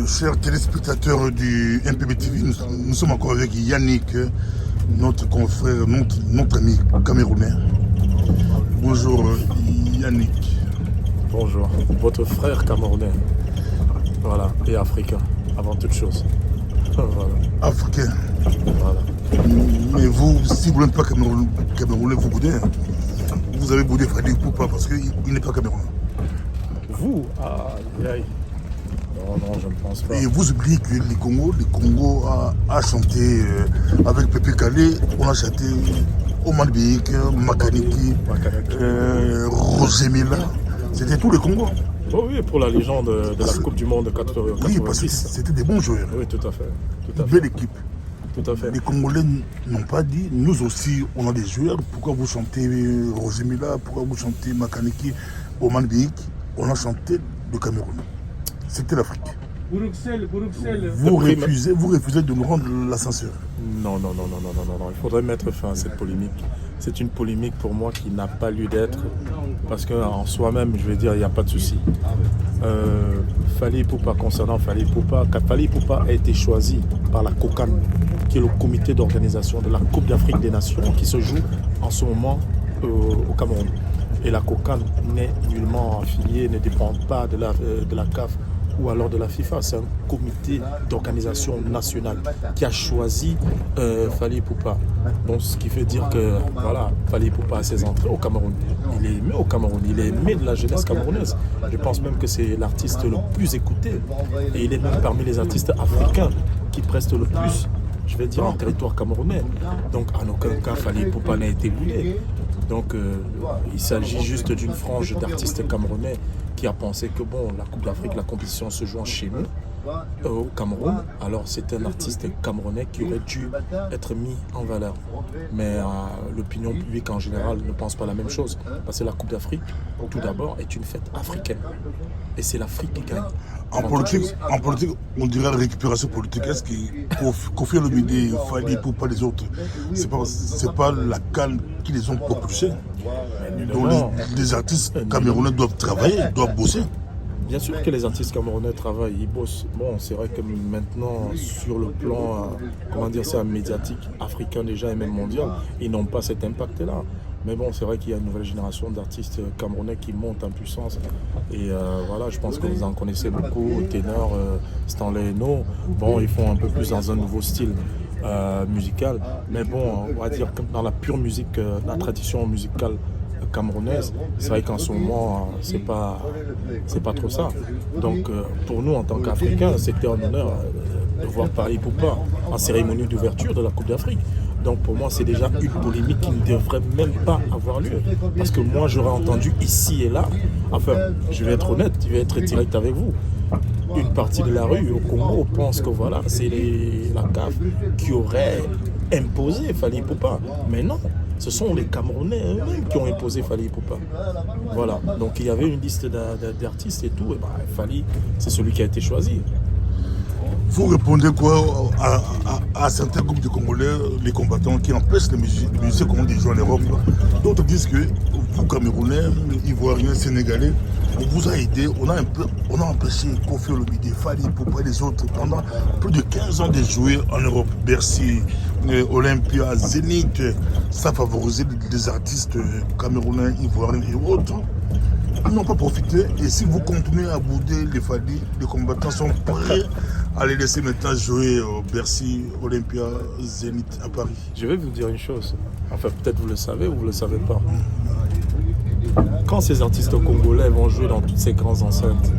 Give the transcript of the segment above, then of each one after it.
Chers téléspectateurs du MPB TV, nous sommes encore avec Yannick, notre confrère, notre ami camerounais. Bonjour Yannick. Bonjour, votre frère camerounais. Voilà, et africain, avant toute chose. Voilà. Africain. Voilà. Mais vous, si vous n'êtes pas camerounais, vous boudez. Vous avez boudé Fali Poupa parce qu'il n'est pas camerounais. Vous? Aïe, aïe. Non, je ne pense pas. Et vous oubliez que les Congo a chanté avec Pépé Calé, on a chanté Oman Beyik, Makaniki, Rosemilla. C'était tous les Congos. Oh oui, pour la légende de la Coupe du Monde de 86. Oui, parce que c'était des bons joueurs. Oui, tout à fait. Une belle équipe. Tout à fait. Les Congolais n'ont pas dit, nous aussi, on a des joueurs. Pourquoi vous chantez Rosemilla? Pourquoi vous chantez Makaniki, Oman Beyik? On a chanté le Cameroun. C'était l'Afrique. Bruxelles. Vous refusez de nous rendre l'ascenseur. Non. Il faudrait mettre fin à cette polémique. C'est une polémique pour moi qui n'a pas lieu d'être. Parce qu'en soi-même, je vais dire, il n'y a pas de souci. Fali Poupa, concernant Fali Poupa, Fali Poupa a été choisi par la COCAN, qui est le comité d'organisation de la Coupe d'Afrique des Nations, qui se joue en ce moment au Cameroun. Et la COCAN n'est nullement affiliée, ne dépend pas de la CAF ou alors de la FIFA. C'est un comité d'organisation nationale qui a choisi Fali Poupa. Donc ce qui veut dire que voilà, Fali Poupa a ses entrées au Cameroun. Il est aimé au Cameroun, il est aimé de la jeunesse camerounaise. Je pense même que c'est l'artiste le plus écouté. Et il est même parmi les artistes africains qui prestent le plus, je vais dire, en territoire camerounais. Donc en aucun cas Fali Poupa n'a été boudé. Donc il s'agit juste d'une frange d'artistes camerounais qui a pensé que bon, la Coupe d'Afrique, la compétition se joue chez nous, au Cameroun. Alors c'est un artiste camerounais qui aurait dû être mis en valeur. Mais l'opinion publique en général ne pense pas la même chose. Parce que la Coupe d'Afrique, tout d'abord, est une fête africaine. Et c'est l'Afrique qui gagne. En politique, on dirait récupération politique. Est-ce que Kofi Olomide, Fali Poupa, les autres, c'est pas la CAN qui les ont propulsés? Donc les artistes camerounais doivent travailler, doivent bosser. Bien sûr que les artistes camerounais travaillent, ils bossent. Bon, c'est vrai que maintenant, sur le plan, comment dire ça, médiatique, africain déjà et même mondial, ils n'ont pas cet impact-là. Mais bon, c'est vrai qu'il y a une nouvelle génération d'artistes camerounais qui montent en puissance. Et voilà, je pense que vous en connaissez beaucoup, ténor, Stanley Eno. Bon, ils font un peu plus dans un nouveau style musical. Mais bon, on va dire que dans la pure musique, la tradition musicale camerounaise, c'est vrai qu'en ce moment, c'est pas trop ça. Donc, pour nous, en tant qu'Africains, c'était un honneur de voir Fali Poupa en cérémonie d'ouverture de la Coupe d'Afrique. Donc pour moi, c'est déjà une polémique qui ne devrait même pas avoir lieu. Parce que moi, j'aurais entendu ici et là, enfin, je vais être honnête, je vais être direct avec vous. Une partie de la rue au Congo pense que voilà, c'est la CAF qui aurait imposé Fali Poupa. Mais non, ce sont les Camerounais eux-mêmes qui ont imposé Fali Poupa. Voilà, donc il y avait une liste d'artistes et tout, et ben, Fali, c'est celui qui a été choisi. Vous répondez quoi à certains groupes de Congolais, les combattants qui empêchent les musiciens congolais de jouer en Europe? D'autres disent que vous, Camerounais, Ivoiriens, Sénégalais, on vous a aidé, on a empêché Kofi Olomide, Fali Poupa et les autres pendant plus de 15 ans de jouer en Europe. Bercy, Olympia, Zénith, ça favorisait les artistes camerounais, Ivoiriens et autres. Ils n'ont pas profité, et si vous continuez à bouder les Fali, les combattants sont prêts à les laisser maintenant jouer au Bercy, Olympia, Zénith à Paris. Je vais vous dire une chose, enfin peut-être vous le savez ou vous ne le savez pas. Quand ces artistes congolais vont jouer dans toutes ces grandes enceintes,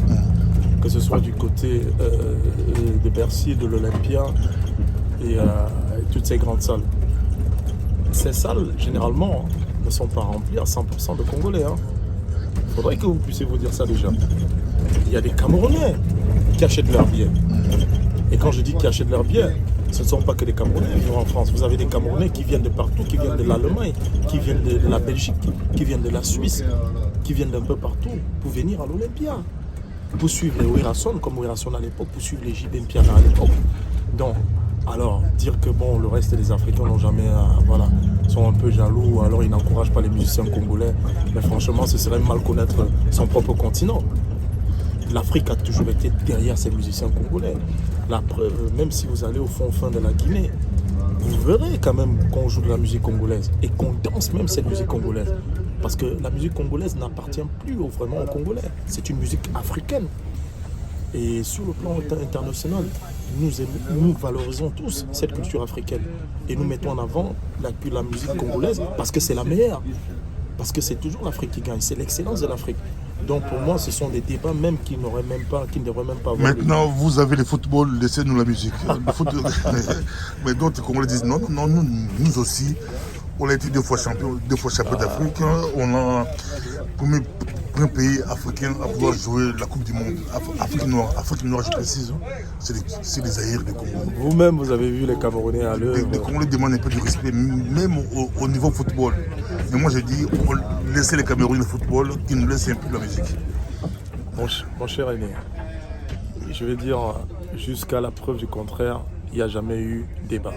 que ce soit du côté de Bercy, de l'Olympia et toutes ces grandes salles, ces salles généralement ne sont pas remplies à 100% de Congolais. Il faudrait que vous puissiez vous dire ça déjà. Il y a des Camerounais qui achètent leurs billets. Et quand je dis qui achètent leurs billets, ce ne sont pas que des Camerounais vivant en France. Vous avez des Camerounais qui viennent de partout, qui viennent de l'Allemagne, qui viennent de la Belgique, qui viennent de la Suisse, qui viennent d'un peu partout pour venir à l'Olympia. Pour suivre les Werason, comme Werason à l'époque, pour suivre les JB Mpiana à l'époque. Donc, alors, dire que bon, le reste des Africains n'ont jamais, voilà, sont un peu jaloux, alors ils n'encouragent pas les musiciens congolais. Mais franchement, ce serait mal connaître son propre continent. l'Afrique a toujours été derrière ces musiciens congolais. La preuve, même si vous allez au fond de la Guinée, vous verrez quand même qu'on joue de la musique congolaise et qu'on danse même cette musique congolaise. Parce que la musique congolaise n'appartient plus vraiment aux Congolais. C'est une musique africaine. Et sur le plan international, nous valorisons tous cette culture africaine. Et nous mettons en avant la musique congolaise parce que c'est la meilleure. Parce que c'est toujours l'Afrique qui gagne. C'est l'excellence de l'Afrique. Donc pour moi, ce sont des débats même qui ne devraient même pas avoir. Maintenant, vous avez le football, laissez-nous la musique. Mais d'autres Congolais disent non, nous aussi, on a été 2 fois champion d'Afrique. On a premier pays africain à pouvoir jouer la Coupe du Monde. Afrique noire, je précise. C'est les Zaïre du Congo. Vous-même, vous avez vu les Camerounais à l'heure. Les Congolais demandent un peu de respect, même au niveau football. Mais moi, je dis, laissez les Camerounais le football, qu'ils nous laissent un peu la musique. Mon cher aîné, je vais dire, jusqu'à la preuve du contraire, il n'y a jamais eu débat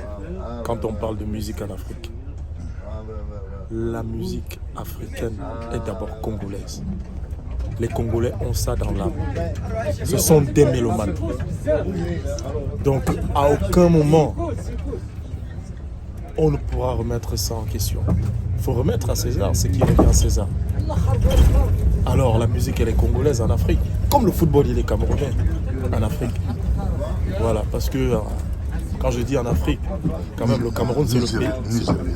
quand on parle de musique en Afrique. La musique africaine est d'abord congolaise. Les Congolais ont ça dans l'âme. Ce sont des mélomanes. Donc, à aucun moment, on ne pourra remettre ça en question. Il faut remettre à César ce qui revient à César. Alors, la musique, elle est congolaise en Afrique, comme le football, il est camerounais en Afrique. Voilà, parce que quand je dis en Afrique, quand même, le Cameroun, c'est le pays.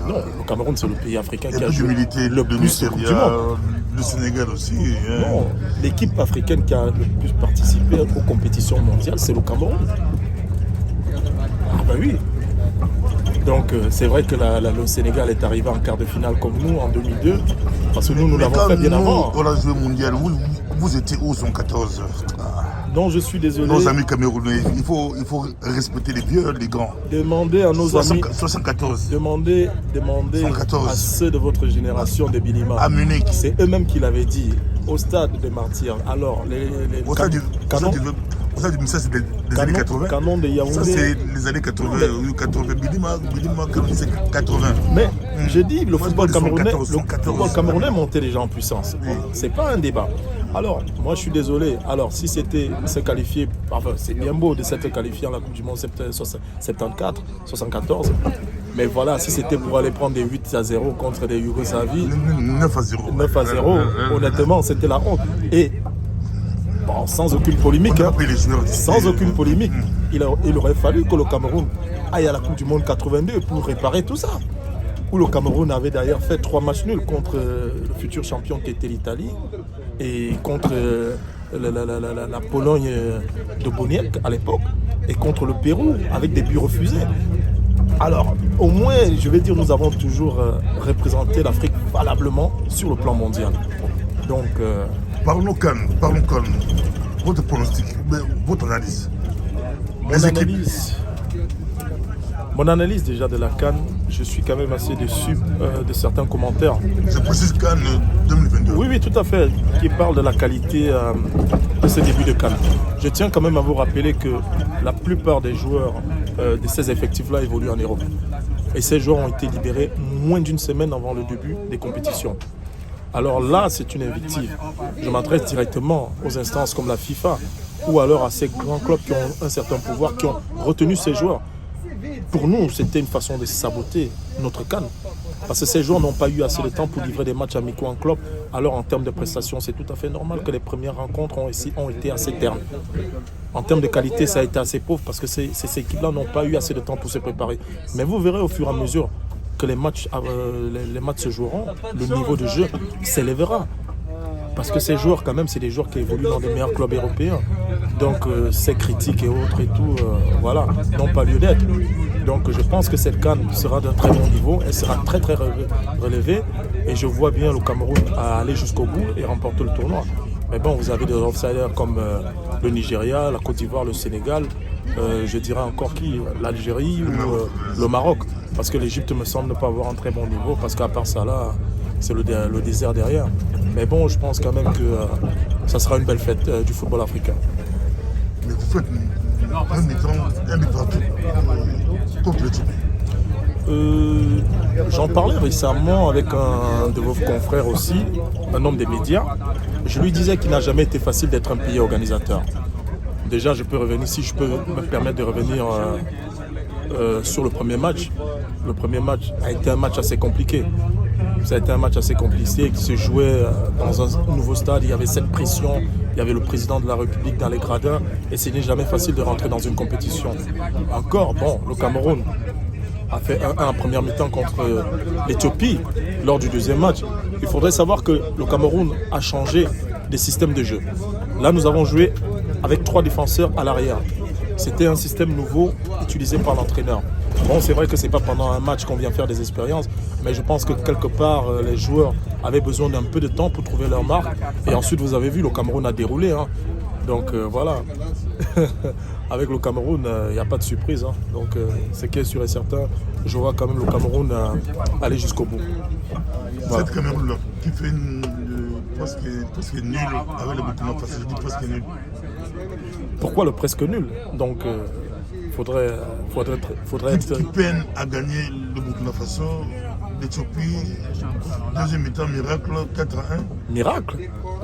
Non, le Cameroun, c'est le pays africain qui a joué le plus de Coupe du Monde. Le Sénégal aussi. Non, l'équipe africaine qui a le plus participé aux compétitions mondiales, c'est le Cameroun. Ah bah oui. Donc c'est vrai que le Sénégal est arrivé en quart de finale comme nous en 2002, parce que nous l'avons fait bien avant. On a joué mondial, vous étiez où en 14? Non, je suis désolé. Nos amis camerounais, il faut respecter les vieux, les grands. Demandez à nos amis. 74. Demandez 114. À ceux de votre génération de Binima. À Munich. C'est eux-mêmes qui l'avaient dit au stade des Martyrs. Alors, au stade du ça c'est les années 80. Canon de Yaoundé. Ça c'est les années 80. 80. Binima, c'est 80. Mais je dis, le football camerounais montait déjà en puissance. C'est pas un débat. Alors, moi je suis désolé. Alors, si c'était se qualifier, enfin, c'est bien beau de s'être qualifié en la Coupe du Monde 74, 74. Mais voilà, si c'était pour aller prendre des 8-0 contre des Yougoslavie, 9-0. 9-0, honnêtement, c'était la honte. Et bon, sans aucune polémique, sans aucune polémique, il aurait fallu que le Cameroun aille à la Coupe du Monde 82 pour réparer tout ça. Où le Cameroun avait d'ailleurs fait 3 matchs nuls contre le futur champion qui était l'Italie et contre la Pologne de Boniek à l'époque et contre le Pérou avec des buts refusés. Alors, au moins, je vais dire, nous avons toujours représenté l'Afrique valablement sur le plan mondial. Donc, parlons calme. Votre pronostic, votre analyse. Mon analyse déjà de la CAN, je suis quand même assez déçu de certains commentaires. Je précise CAN 2022. Oui, tout à fait, qui parle de la qualité de ce début de CAN. Je tiens quand même à vous rappeler que la plupart des joueurs de ces effectifs-là évoluent en Europe. Et ces joueurs ont été libérés moins d'une semaine avant le début des compétitions. Alors là, c'est une invective. Je m'adresse directement aux instances comme la FIFA ou alors à ces grands clubs qui ont un certain pouvoir, qui ont retenu ces joueurs. Pour nous, c'était une façon de saboter notre CAN. Parce que ces joueurs n'ont pas eu assez de temps pour livrer des matchs amicaux en club. Alors en termes de prestations, c'est tout à fait normal que les premières rencontres ont été assez ternes. En termes de qualité, ça a été assez pauvre parce que ces équipes-là n'ont pas eu assez de temps pour se préparer. Mais vous verrez au fur et à mesure que les matchs se joueront, le niveau de jeu s'élèvera. Parce que ces joueurs, quand même, c'est des joueurs qui évoluent dans des meilleurs clubs européens. Donc, ces critiques et autres et tout, voilà, n'ont pas lieu d'être. Donc, je pense que cette CAN sera d'un très bon niveau. Elle sera très, très relevée. Et je vois bien le Cameroun aller jusqu'au bout et remporter le tournoi. Mais bon, vous avez des outsiders comme le Nigeria, la Côte d'Ivoire, le Sénégal. Je dirais encore qui? L'Algérie ou le Maroc. Parce que l'Égypte me semble ne pas avoir un très bon niveau. Parce qu'à part ça, là, c'est le désert derrière. Mais bon, je pense quand même que ça sera une belle fête du football africain. Mais vous faites un but partout contre le Tchad. J'en parlais récemment avec un de vos confrères aussi, un homme des médias. Je lui disais qu'il n'a jamais été facile d'être un pays organisateur. Déjà, je peux revenir, si je peux me permettre de revenir sur le premier match. Le premier match a été un match assez compliqué. Ça a été un match assez compliqué qui se jouait dans un nouveau stade. Il y avait cette pression. Il y avait le président de la République dans les gradins. Et ce n'est jamais facile de rentrer dans une compétition. Encore, bon, le Cameroun a fait 1-1 en première mi-temps contre l'Éthiopie lors du deuxième match. Il faudrait savoir que le Cameroun a changé des systèmes de jeu. Là, nous avons joué avec 3 défenseurs à l'arrière. C'était un système nouveau utilisé par l'entraîneur. Bon, c'est vrai que ce n'est pas pendant un match qu'on vient faire des expériences, mais je pense que quelque part, les joueurs avaient besoin d'un peu de temps pour trouver leur marque. Et ensuite, vous avez vu, le Cameroun a déroulé. Hein. Donc voilà, avec le Cameroun, il n'y a pas de surprise. Hein. Donc c'est qui est sûr et certain, je vois quand même le Cameroun aller jusqu'au bout. Voilà. Cette Cameroun-là, qui fait presque nul avec le Burkina Faso, je dis presque nul. Pourquoi le presque nul? Donc faudrait être... Qui peine à gagner le Burkina Faso, l'Éthiopie, deuxième mi-temps, miracle, 4-1. Miracle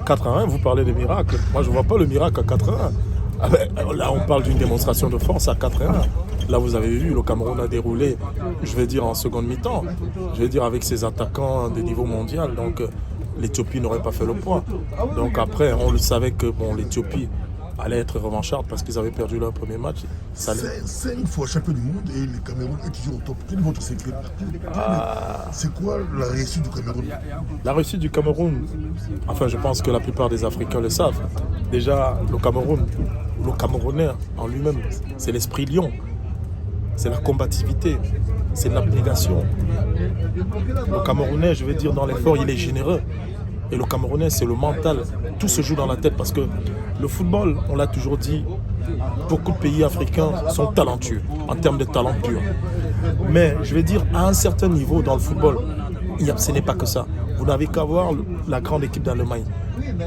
4-1, vous parlez de miracle. Moi, je ne vois pas le miracle à 4-1. Ah ben, là, on parle d'une démonstration de force à 4-1. Là, vous avez vu, le Cameroun a déroulé, je vais dire en seconde mi-temps. Je vais dire avec ses attaquants de niveau mondial. Donc, l'Éthiopie n'aurait pas fait le point. Donc après, on le savait que bon, l'Éthiopie allait être revancharde parce qu'ils avaient perdu leur premier match. 5 fois champion du monde et le Cameroun est toujours au top. Quel est votre secret? C'est quoi la réussite du Cameroun? La réussite du Cameroun, enfin je pense que la plupart des Africains le savent. Déjà, le Cameroun, le Camerounais en lui-même, c'est l'esprit lion. C'est la combativité, c'est de l'abnégation. Le Camerounais, je veux dire, dans l'effort, il est généreux. Et le Camerounais, c'est le mental. Tout se joue dans la tête parce que le football, on l'a toujours dit, beaucoup de pays africains sont talentueux en termes de talent pur. Mais je vais dire, à un certain niveau dans le football, ce n'est pas que ça. Vous n'avez qu'à voir la grande équipe d'Allemagne.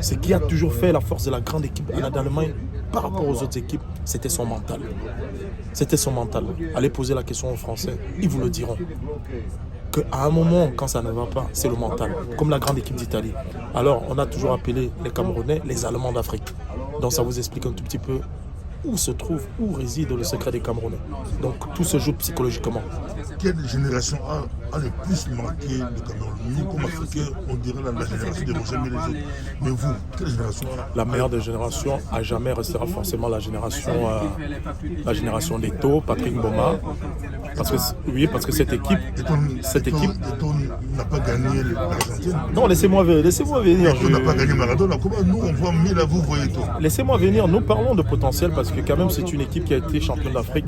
Ce qui a toujours fait la force de la grande équipe d'Allemagne par rapport aux autres équipes, c'était son mental. C'était son mental. Allez poser la question aux Français, ils vous le diront. Qu'à un moment, quand ça ne va pas, c'est le mental. Comme la grande équipe d'Italie. Alors, on a toujours appelé les Camerounais les Allemands d'Afrique. Donc, ça vous explique un tout petit peu où réside le secret des Camerounais. Donc, tout se joue psychologiquement. Quelle génération a le plus marqué le Cameroun? Nous, comme Africains, on dirait la génération de Roger et les autres. Mais vous, quelle génération? La meilleure des générations, à jamais restera forcément la génération d'Eto'o, Patrick Mboma. Parce que cette équipe n'a pas gagné l'Argentine. Non, laissez-moi venir. Eto'o n'a pas gagné Maradona. Comment nous, on voit 1000 à vous voyez Eto'o? Laissez-moi venir. Nous parlons de potentiel parce que quand même, c'est une équipe qui a été championne d'Afrique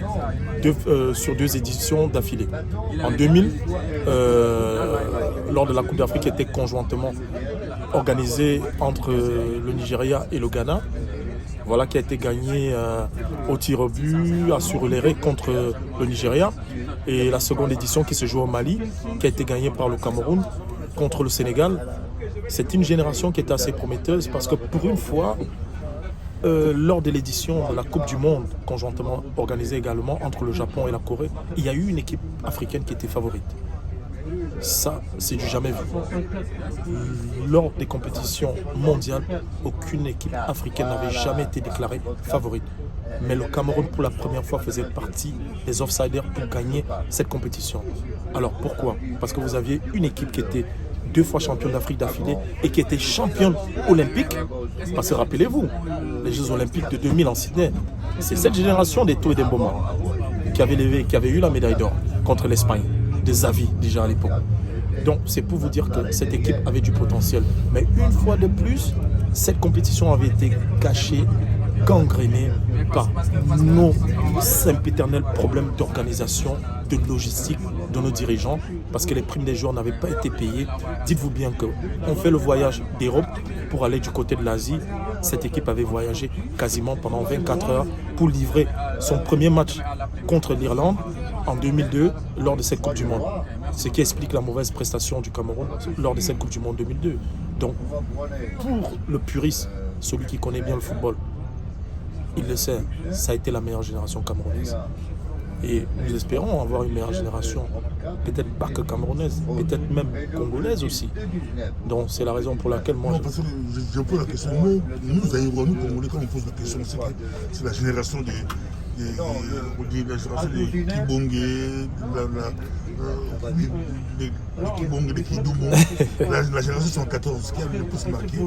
sur 2 éditions d'affilée. En 2000, lors de la Coupe d'Afrique qui était conjointement organisée entre le Nigeria et le Ghana. Voilà, qui a été gagné au tir au but, sur les raies contre le Nigeria. Et la seconde édition qui se joue au Mali, qui a été gagnée par le Cameroun contre le Sénégal. C'est une génération qui est assez prometteuse parce que pour une fois, lors de l'édition de la Coupe du Monde, conjointement organisée également entre le Japon et la Corée, il y a eu une équipe africaine qui était favorite. Ça, c'est du jamais vu. Lors des compétitions mondiales, aucune équipe africaine n'avait jamais été déclarée favorite. Mais le Cameroun, pour la première fois, faisait partie des outsiders pour gagner cette compétition. Alors pourquoi? Parce que vous aviez une équipe qui était 2 fois championne d'Afrique d'affilée et qui était championne olympique. Parce que rappelez-vous, les Jeux olympiques de 2000 en Sydney, c'est cette génération d'Eto'o et d'Mboma qui avait eu la médaille d'or contre l'Espagne, de Xavi déjà à l'époque. Donc c'est pour vous dire que cette équipe avait du potentiel. Mais une fois de plus, cette compétition avait été gâchée, gangrénée par nos sempiternels problèmes d'organisation, de logistique de nos dirigeants, parce que les primes des joueurs n'avaient pas été payées. Dites-vous bien qu'on fait le voyage d'Europe pour aller du côté de l'Asie. Cette équipe avait voyagé quasiment pendant 24 heures pour livrer son premier match contre l'Irlande en 2002 lors de cette Coupe du Monde. Ce qui explique la mauvaise prestation du Cameroun lors de cette Coupe du Monde 2002. Donc, pour le puriste, celui qui connaît bien le football, il le sait, ça a été la meilleure génération camerounaise. Et nous espérons avoir une meilleure génération, peut-être pas que camerounaise, peut-être même congolaise aussi. Donc c'est la raison pour laquelle moi... Non, parce que je pose la question, nous Aïrois, nous Congolais, quand on pose la question, c'est la génération la génération de Kibonge, les Kidoumou, la génération 114 qui a le plus marqué,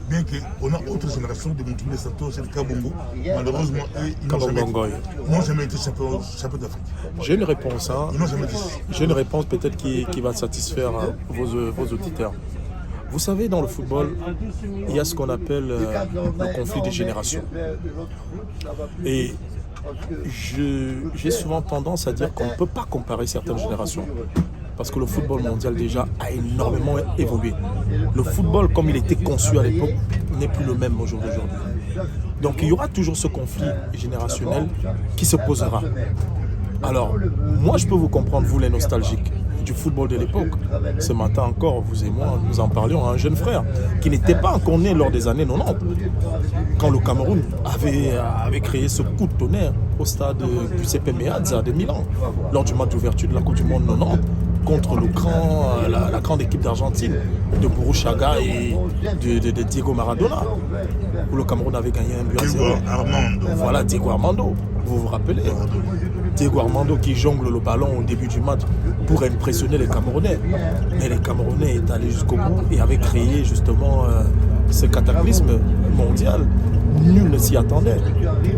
bien qu'on a autre génération de Montoumé Santos, c'est le Kabongo. Malheureusement, ils n'ont jamais été champions d'Afrique. J'ai une réponse, hein. Ils n'ont jamais été. J'ai une réponse peut-être qui va satisfaire vos auditeurs. Vous savez, dans le football, il y a ce qu'on appelle le conflit des générations. Et j'ai souvent tendance à dire qu'on ne peut pas comparer certaines générations. Parce que le football mondial déjà a énormément évolué. Le football, comme il était conçu à l'époque, n'est plus le même aujourd'hui. Donc il y aura toujours ce conflit générationnel qui se posera. Alors, moi je peux vous comprendre, vous les nostalgiques du football de l'époque. Ce matin encore, vous et moi, nous en parlions à un jeune frère qui n'était pas encore né lors des années 90, quand le Cameroun avait créé ce coup de tonnerre au stade Giuseppe Meazza de Milan, lors du match d'ouverture de la Coupe du Monde 90, contre la grande équipe d'Argentine, de Burruchaga et de Diego Maradona, où le Cameroun avait gagné un but à 0. Voilà, Diego Armando, vous vous rappelez? Diego Armando qui jongle le ballon au début du match pour impressionner les Camerounais. Mais les Camerounais est allé jusqu'au bout et avaient créé justement ce cataclysme mondial. Nul ne s'y attendait.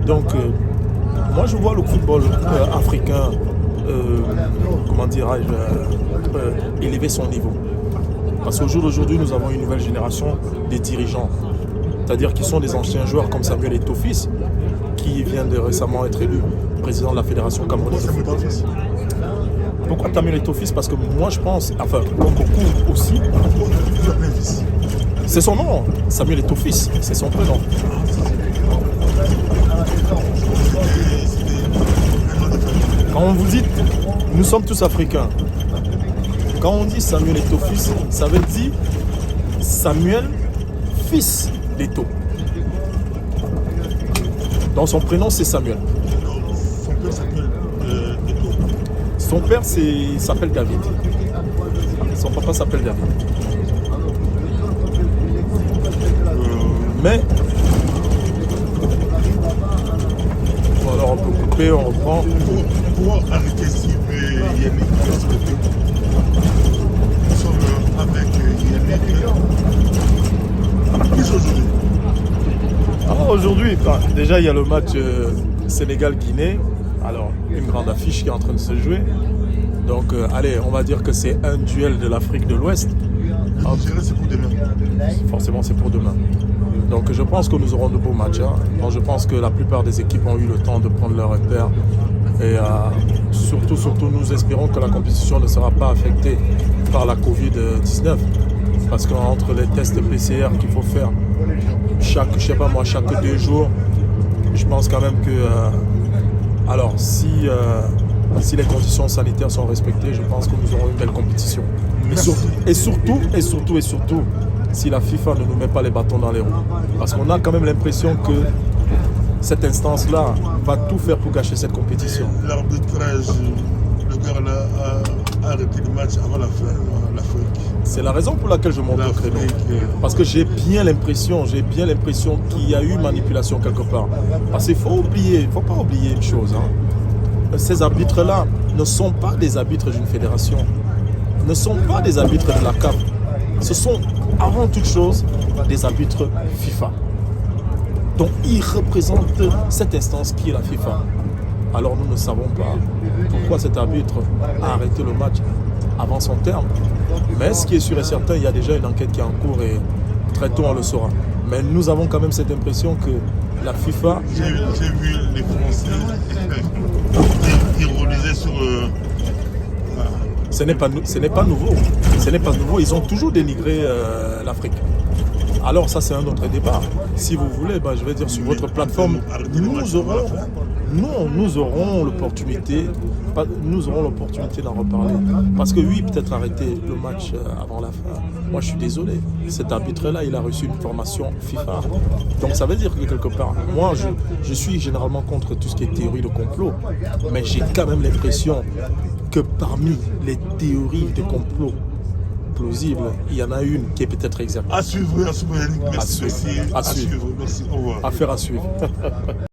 Donc, moi je vois le football africain, comment dirais-je, élever son niveau. Parce qu'au jour d'aujourd'hui, nous avons une nouvelle génération des dirigeants. C'est-à-dire qui sont des anciens joueurs comme Samuel Eto'o-Fils, qui vient de récemment être élu président de la Fédération camerounaise de football. Pourquoi Samuel Eto'o-Fils? Parce que moi je pense, enfin, beaucoup aussi, c'est son nom, Samuel Eto'o-Fils, c'est son prénom. Quand on vous dit, nous sommes tous africains, quand on dit Samuel Eto'o-Fils, ça veut dire Samuel, fils d'Eto'o. Donc son prénom c'est Samuel. Son père s'appelle Eto'o. Son père s'appelle David. Son papa s'appelle David. Mais bon, alors on peut couper, on reprend. Pour arrêter Steve Yannick, nous sommes avec Yannick. Qu'est-ce aujourd'hui? Aujourd'hui, déjà il y a le match Sénégal-Guinée. Alors, une grande affiche qui est en train de se jouer. Donc, allez, on va dire que c'est un duel de l'Afrique de l'Ouest. C'est pour demain. Forcément, c'est pour demain. Donc, je pense que nous aurons de beaux matchs. Hein. Donc, je pense que la plupart des équipes ont eu le temps de prendre leur repère. Et surtout, nous espérons que la compétition ne sera pas affectée par la Covid-19. Parce qu'entre les tests PCR qu'il faut faire chaque 2 jours, je pense quand même que alors si les conditions sanitaires sont respectées, je pense que nous aurons une belle compétition. Et surtout, si la FIFA ne nous met pas les bâtons dans les roues. Parce qu'on a quand même l'impression que cette instance-là va tout faire pour gâcher cette compétition. L'arbitrage, le gars a arrêté le match avant la fin, l'Afrique. C'est la raison pour laquelle je monte au créneau. Parce que j'ai bien l'impression qu'il y a eu manipulation quelque part. Parce qu'il faut pas oublier une chose. Hein. Ces arbitres-là ne sont pas des arbitres d'une fédération, ne sont pas des arbitres de la CAF. Ce sont avant toute chose des arbitres FIFA. Donc ils représentent cette instance qui est la FIFA. Alors nous ne savons pas pourquoi cet arbitre a arrêté le match avant son terme. Mais ce qui est sûr et certain, il y a déjà une enquête qui est en cours et très tôt on le saura. Mais nous avons quand même cette impression que la FIFA... J'ai vu les Français ironiser sur... Ce n'est pas nouveau. Ce n'est pas nouveau. Ils ont toujours dénigré l'Afrique. nous aurons l'opportunité d'en reparler. Parce que oui, peut-être arrêter le match avant la fin. Moi, je suis désolé. Cet arbitre-là, il a reçu une formation FIFA. Donc, ça veut dire que quelque part, moi, je suis généralement contre tout ce qui est théorie de complot. Mais j'ai quand même l'impression que parmi les théories de complot plausibles, il y en a une qui est peut-être exacte. À suivre, Yannick. Merci. À suivre. Merci. Au revoir. Affaire à suivre.